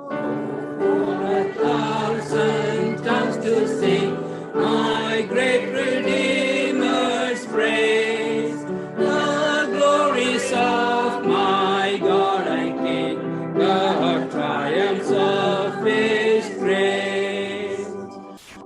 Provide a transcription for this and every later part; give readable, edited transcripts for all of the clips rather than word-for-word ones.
For 1,000 tongues to sing my great Redeemer's praise. The glories of my God and King, the triumphs of His grace.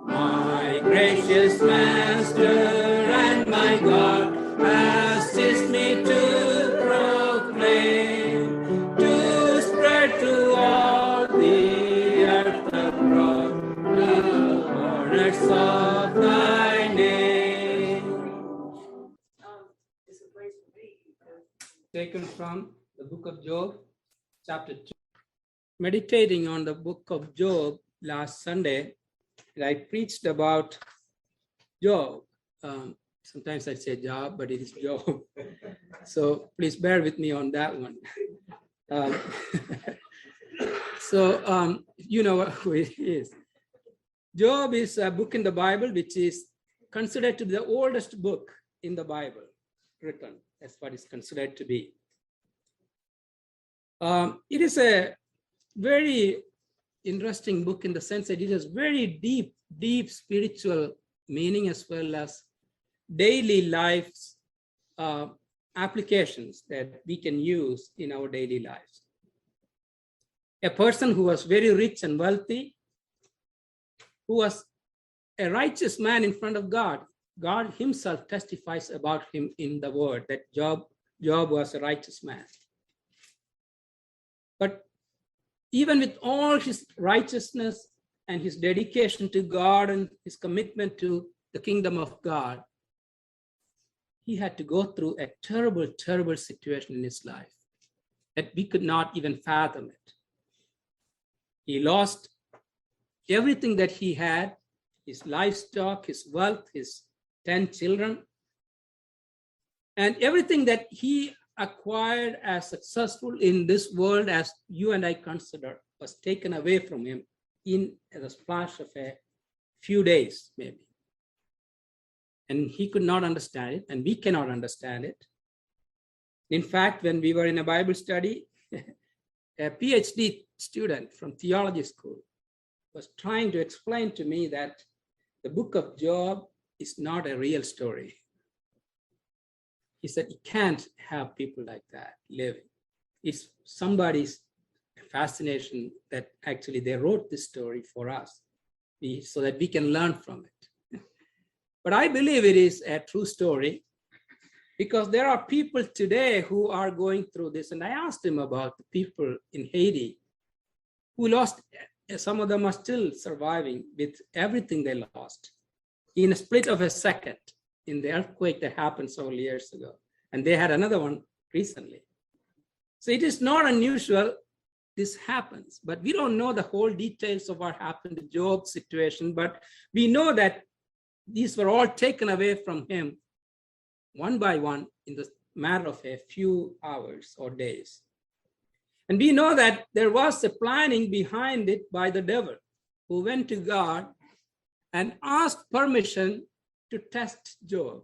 My gracious Master and my God, assist me to proclaim, to spread to all the earth abroad the honors of thy name. It's a place for me. Taken from the book of Job, chapter 2. Meditating on the book of Job last Sunday, I preached about Job. Sometimes I say Job, but it is Job. So please bear with me on that one. You know who it is. Job is a book in the Bible which is considered to be the oldest book in the Bible written. That's what it's considered to be. It is a very interesting book in the sense that it has very deep spiritual meaning as well as daily life's applications that we can use in our daily lives. A person who was very rich and wealthy, who was a righteous man in front of God, God himself testifies about him in the word that Job was a righteous man. But even with all his righteousness and his dedication to God and his commitment to the kingdom of God, he had to go through a terrible, terrible situation in his life that we could not even fathom it. He lost everything that he had, his livestock, his wealth, his 10 children, and everything that he acquired as successful in this world as you and I consider was taken away from him in the splash of a few days, maybe. And he could not understand it, and we cannot understand it. In fact, when we were in a Bible study, a PhD student from theology school was trying to explain to me that the book of Job is not a real story. He said, you can't have people like that living. It's somebody's fascination that actually they wrote this story for us so that we can learn from it. But I believe it is a true story because there are people today who are going through this. And I asked him about the people in Haiti who lost, some of them are still surviving with everything they lost in a split of a second in the earthquake that happened several years ago. And they had another one recently. So it is not unusual this happens, but we don't know the whole details of what happened to Job's situation, but we know that these were all taken away from him one by one in the matter of a few hours or days. And we know that there was a planning behind it by the devil who went to God and asked permission to test Job.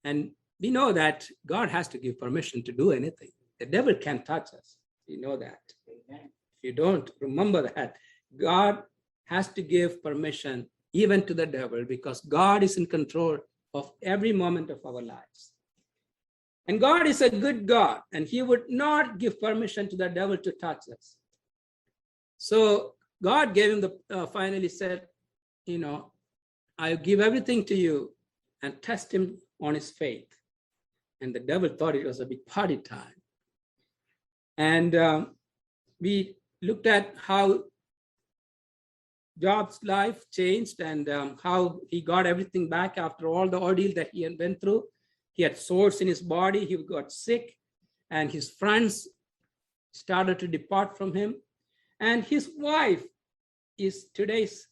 And we know that God has to give permission to do anything. The devil can't touch us. We know that. Amen. If you don't remember that, God has to give permission even to the devil because God is in control of every moment of our lives. And God is a good God, and he would not give permission to the devil to touch us. So God gave him finally said, I'll give everything to you and test him on his faith. And the devil thought it was a big party time. And we looked at how Job's life changed and how he got everything back after all the ordeal that he had went through. He had sores in his body, he got sick, and his friends started to depart from him. And his wife is today's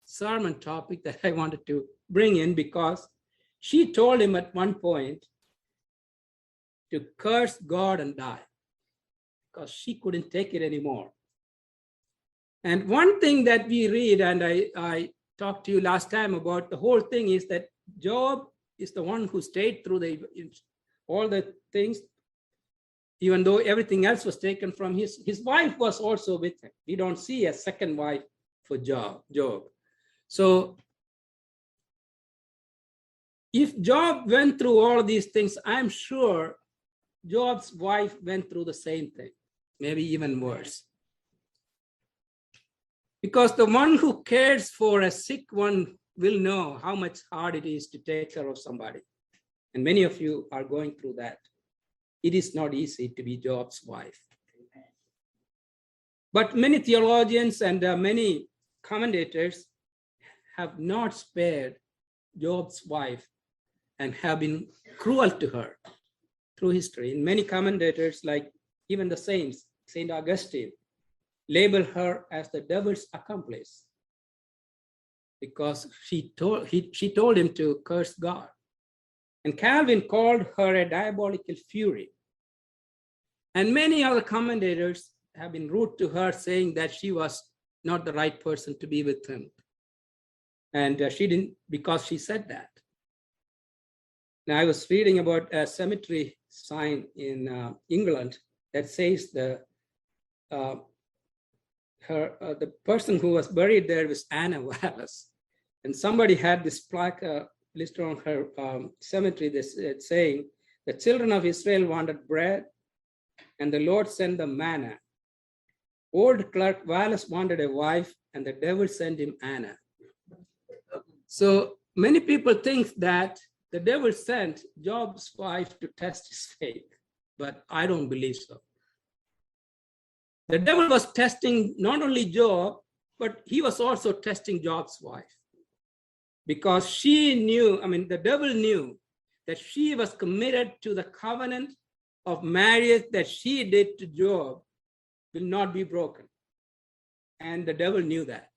sermon topic that I wanted to bring in because she told him at one point to curse God and die because she couldn't take it anymore. And one thing that we read, and I talked to you last time about the whole thing, is that Job is the one who stayed through all the things. even though everything else was taken from his wife was also with him. We don't see a second wife for Job. So if Job went through all these things, I'm sure Job's wife went through the same thing, maybe even worse. Because the one who cares for a sick one will know how much hard it is to take care of somebody. And many of you are going through that. It is not easy to be Job's wife. But many theologians and many commentators have not spared Job's wife and have been cruel to her through history. And many commentators, like even the saints, St. Augustine, label her as the devil's accomplice because she told him to curse God. And Calvin called her a diabolical fury. And many other commentators have been rude to her, saying that she was not the right person to be with him. And she didn't, because she said that. Now, I was reading about a cemetery sign in England that says the person who was buried there was Anna Wallace. And somebody had this plaque listed on her cemetery, this saying, the children of Israel wanted bread, and the Lord sent them manna. Old clerk Wallace wanted a wife, and the devil sent him Anna. So many people think that the devil sent Job's wife to test his faith, but I don't believe so. The devil was testing not only Job, but he was also testing Job's wife. Because she knew, the devil knew that she was committed to the covenant of marriage that she did to Job will not be broken. And the devil knew that.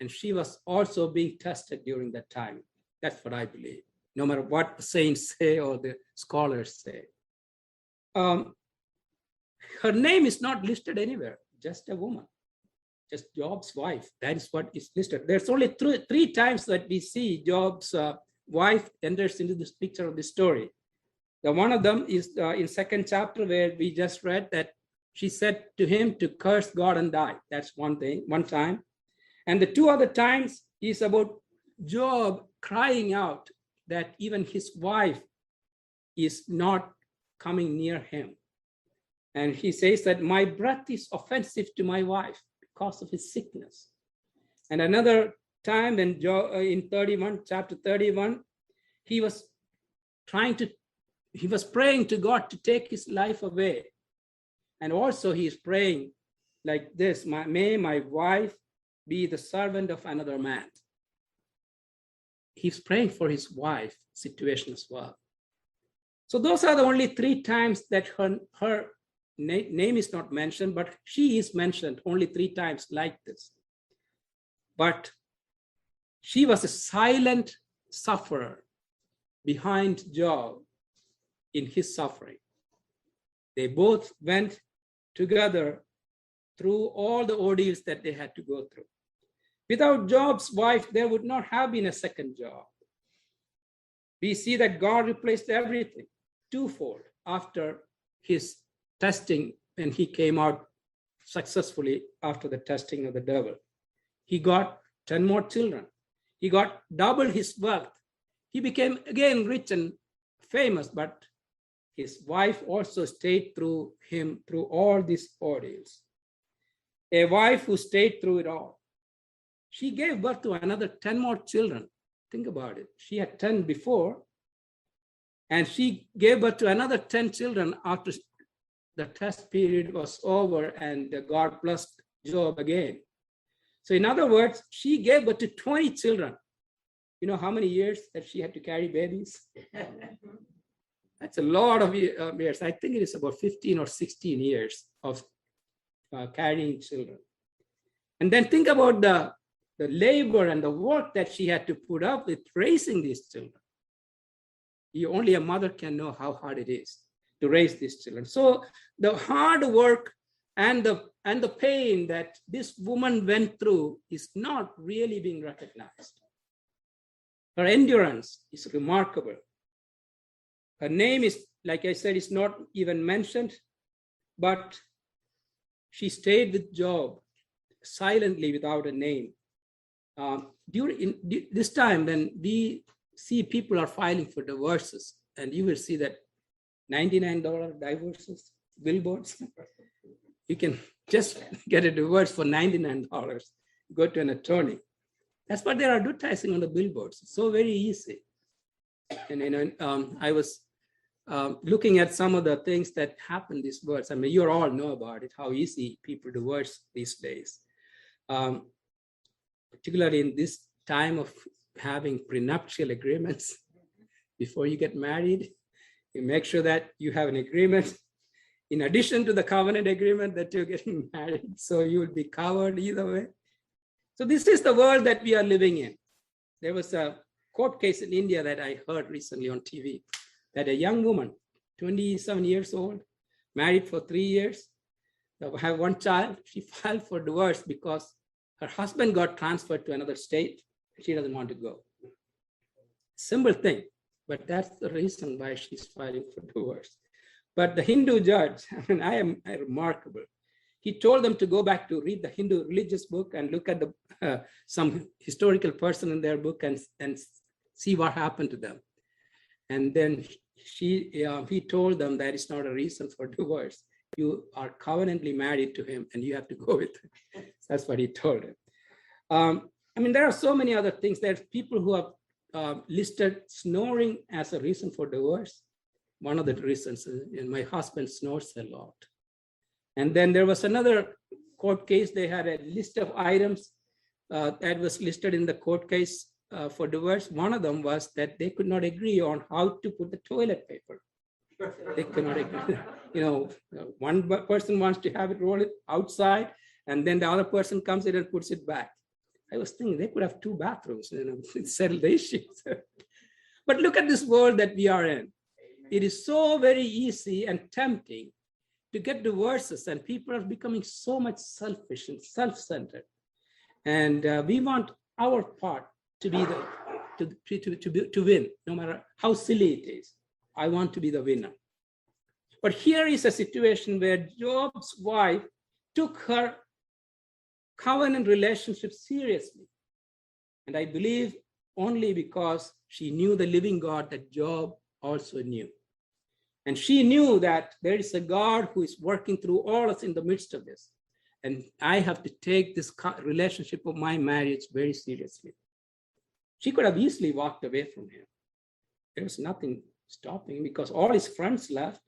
And she was also being tested during that time. That's what I believe, no matter what the saints say or the scholars say. Her name is not listed anywhere, just a woman. Just Job's wife. That is what is listed. There's only three times that we see Job's wife enters into this picture of the story. The one of them is in second chapter, where we just read that she said to him to curse God and die. That's one time. And the two other times is about Job crying out that even his wife is not coming near him. And he says that my breath is offensive to my wife because of his sickness. And another time in chapter 31, he was praying to God to take his life away. And also he is praying like this, may my wife be the servant of another man. He's praying for his wife situation as well. So those are the only three times that her name is not mentioned, but she is mentioned only three times like this. But she was a silent sufferer behind Job in his suffering. They both went together through all the ordeals that they had to go through. Without Job's wife, there would not have been a second Job. We see that God replaced everything twofold after his testing, and he came out successfully after the testing of the devil. He got 10 more children. He got double his wealth. He became again rich and famous, but his wife also stayed through him through all these ordeals. A wife who stayed through it all. She gave birth to another 10 more children. Think about it. She had 10 before, and she gave birth to another 10 children after the test period was over, and God blessed Job again. So in other words, she gave birth to 20 children. You know how many years that she had to carry babies? That's a lot of years. I think it is about 15 or 16 years of carrying children. And then think about the labor and the work that she had to put up with raising these children. Only a mother can know how hard it is to raise these children. So the hard work and the pain that this woman went through is not really being recognized. Her endurance is remarkable. Her name is, like I said, is not even mentioned, but she stayed with Job silently without a name. During this time, when we see people are filing for divorces, and you will see that $99 divorces, billboards, you can just get a divorce for $99, go to an attorney. That's what they're advertising on the billboards. It's so very easy. And I was looking at some of the things that happen these words. I mean, you all know about it, how easy people divorce these days. Particularly in this time of having prenuptial agreements before you get married, you make sure that you have an agreement in addition to the covenant agreement that you're getting married, so you will be covered either way. So this is the world that we are living in. There was a court case in India that I heard recently on TV, that a young woman, 27 years old, married for 3 years, have one child. She filed for divorce because her husband got transferred to another state. She doesn't want to go. Simple thing, but that's the reason why she's filing for divorce. But the Hindu judge, I mean, I am remarkable. He told them to go back to read the Hindu religious book and look at the some historical person in their book and see what happened to them. And then he told them that it's not a reason for divorce. You are covenantly married to him and you have to go with him. That's what he told him. I mean, there are so many other things. There's people who have listed snoring as a reason for divorce. One of the reasons is my husband snores a lot. And then there was another court case. They had a list of items that was listed in the court case for divorce. One of them was that they could not agree on how to put the toilet paper. They could not agree. You know, one person wants to have it rolled outside, and then the other person comes in and puts it back. I was thinking they could have 2 bathrooms, you know, settle the issues. But look at this world that we are in. It is so very easy and tempting to get divorces, and people are becoming so much selfish and self-centered. And we want our part to be to win, no matter how silly it is. I want to be the winner. But here is a situation where Job's wife took her covenant relationship seriously. And I believe only because she knew the living God that Job also knew. And she knew that there is a God who is working through all of us in the midst of this. And I have to take this relationship of my marriage very seriously. She could have easily walked away from him. There was nothing stopping because all his friends left.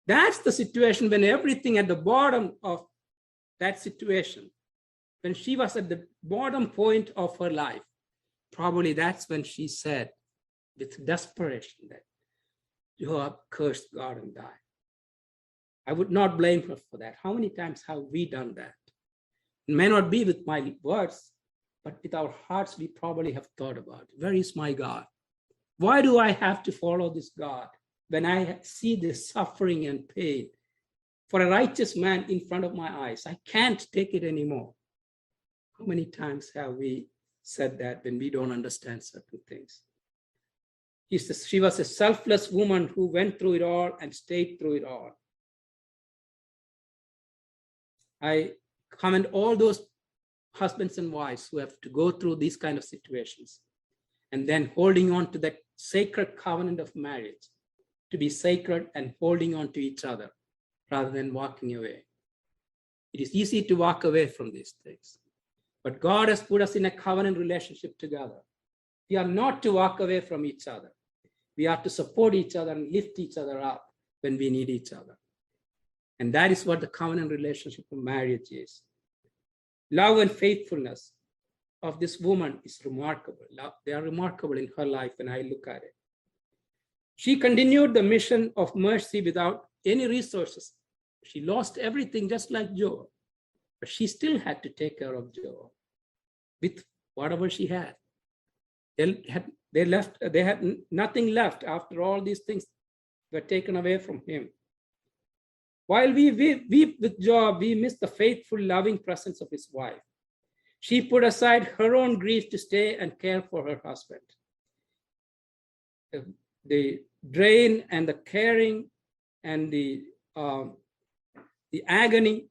That's the situation when everything at the bottom of that situation, when she was at the bottom point of her life, probably that's when she said with desperation that Job cursed God and died. I would not blame her for that. How many times have we done that? It may not be with my words, but with our hearts, we probably have thought about it. Where is my God? Why do I have to follow this God when I see this suffering and pain for a righteous man in front of my eyes? I can't take it anymore. How many times have we said that when we don't understand certain things? She was a selfless woman who went through it all and stayed through it all. I commend all those husbands and wives who have to go through these kind of situations and then holding on to that sacred covenant of marriage, to be sacred and holding on to each other rather than walking away. It is easy to walk away from these things, but God has put us in a covenant relationship together. We are not to walk away from each other. We are to support each other and lift each other up when we need each other. And that is what the covenant relationship of marriage is. Love and faithfulness of this woman is remarkable. They are remarkable in her life when I look at it. She continued the mission of mercy without any resources. She lost everything just like Job, but she still had to take care of Job with whatever she had. They had nothing left after all these things were taken away from him. While we weep with Job, we miss the faithful, loving presence of his wife. She put aside her own grief to stay and care for her husband. the drain and the caring and the agony,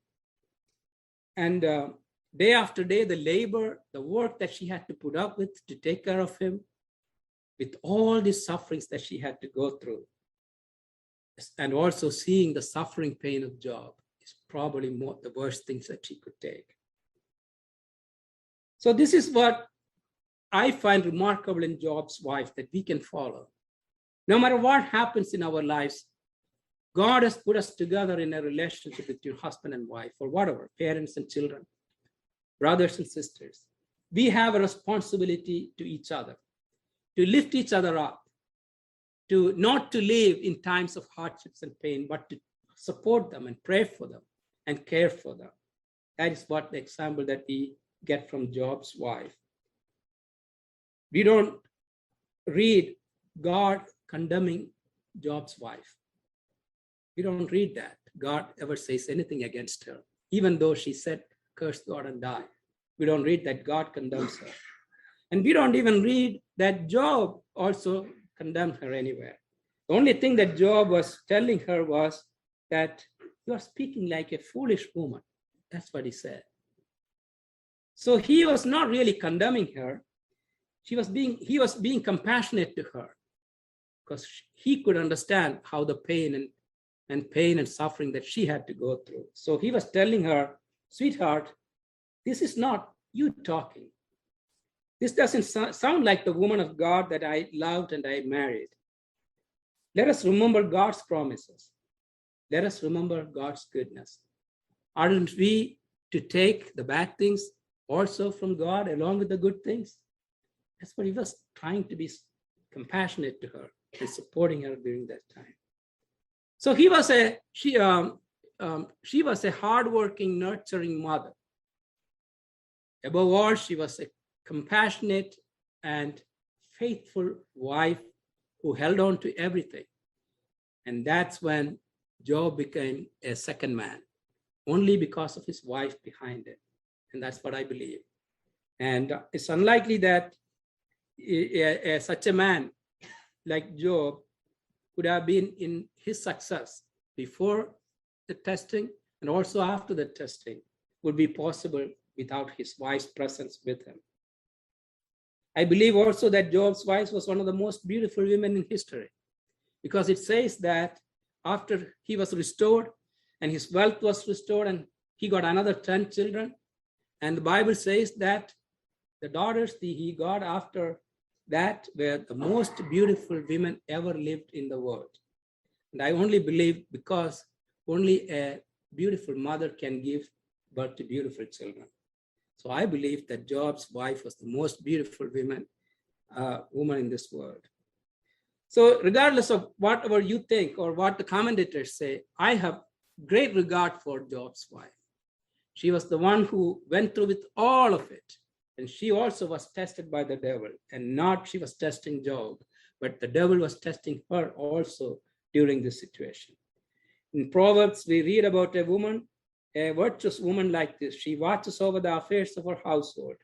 and day after day, the labor, the work that she had to put up with to take care of him, with all the sufferings that she had to go through, and also seeing the suffering pain of Job is probably the worst things that she could take. So this is what I find remarkable in Job's wife, that we can follow. No matter what happens in our lives, God has put us together in a relationship with your husband and wife, or whatever, parents and children, brothers and sisters. We have a responsibility to each other, to lift each other up, to not to live in times of hardships and pain, but to support them and pray for them and care for them. That is what the example that we get from Job's wife. We don't read God condemning Job's wife. We don't read that God ever says anything against her, even though she said, curse God and die. We don't read that God condemns her. And we don't even read that Job also condemned her anywhere. The only thing that Job was telling her was that you are speaking like a foolish woman. That's what he said. So he was not really condemning her. He was being compassionate to her, because he could understand how the pain and suffering that she had to go through. So he was telling her, sweetheart, this is not you talking. This doesn't sound like the woman of God that I loved and I married. Let us remember God's promises. Let us remember God's goodness. Aren't we to take the bad things also from God along with the good things? That's what he was trying to be compassionate to her and supporting her during that time. So she was a hardworking, nurturing mother. Above all, she was a compassionate and faithful wife who held on to everything. And that's when Job became a second man, only because of his wife behind it. And that's what I believe. And it's unlikely that such a man like Job could have been in his success before the testing and also after the testing would be possible without his wife's presence with him. I believe also that Job's wife was one of the most beautiful women in history, because it says that after he was restored and his wealth was restored and he got another 10 children, and the Bible says that the daughters he got after that were the most beautiful women ever lived in the world. And I only believe because only a beautiful mother can give birth to beautiful children. So I believe that Job's wife was the most beautiful woman in this world. So regardless of whatever you think or what the commentators say, I have great regard for Job's wife. She was the one who went through with all of it. And she also was tested by the devil, and not she was testing Job, but the devil was testing her also during this situation. In Proverbs, we read about a woman, a virtuous woman like this. She watches over the affairs of her household.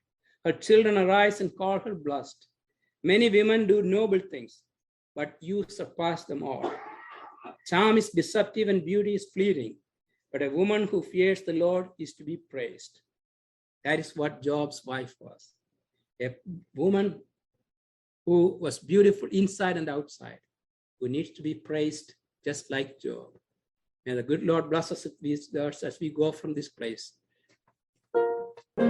Her children arise and call her blessed. Many women do noble things, but you surpass them all. Charm is deceptive and beauty is fleeting, but a woman who fears the Lord is to be praised. That is what Job's wife was. A woman who was beautiful inside and outside, who needs to be praised just like Job. May the good Lord bless us with these words as we go from this place. I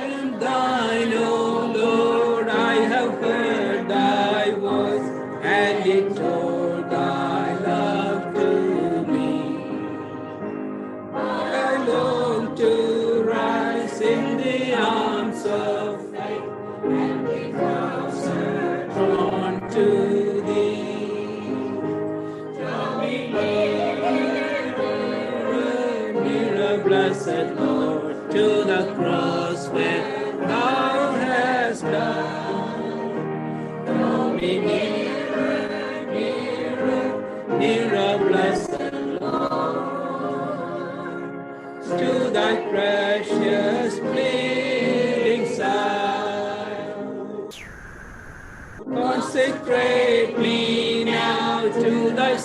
am thine, O Lord, I have heard thy voice, and it told thy love to me. I long to rise in the arms of faith and be closer drawn to thee. Draw me nearer, blessed Lord, to the cross where thou hast died. Draw me nearer, blessed to thy precious bleeding side.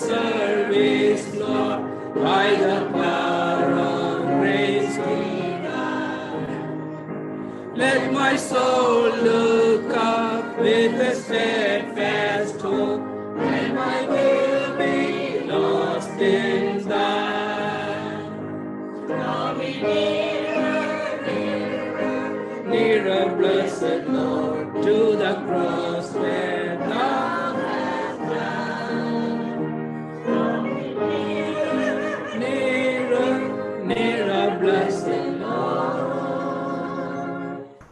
service, Lord, by the power of grace divine. Let my soul look up with a steadfast hope, and my will be lost in thine. Draw me nearer, blessed Lord, to the cross where thou hast died. Draw me nearer, nearer, blessed Lord,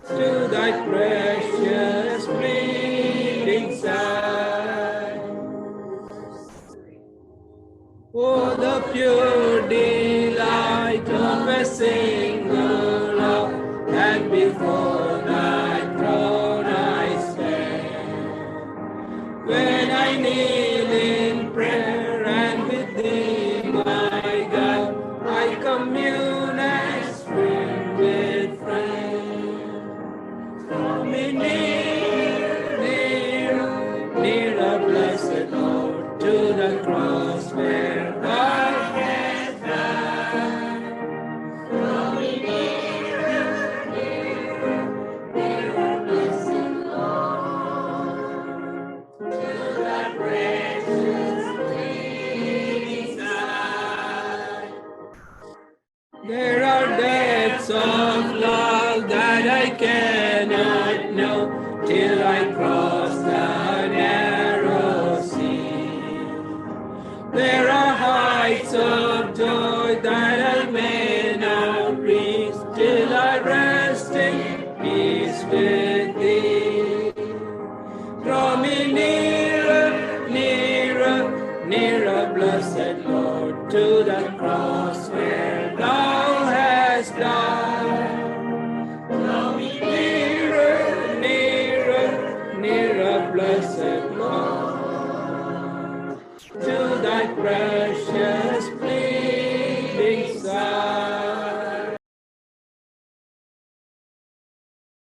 to thy precious bleeding side. Oh, the pure delight of a single love, and before thy throne I stand. When I kneel in prayer and with thee, my God, I commune as friend with friend. Draw me nearer, blessed Lord, to the cross where thou hast died. Draw me nearer, blessed Lord, to thy precious bleeding side. There are depths of love that I cannot know till I cross the narrow sea. There are heights of joy that I may not reach till I rest in peace with thee. Draw me nearer, blessed Lord, to the cross where thou hast died. Draw me nearer, blessed Lord, to thy precious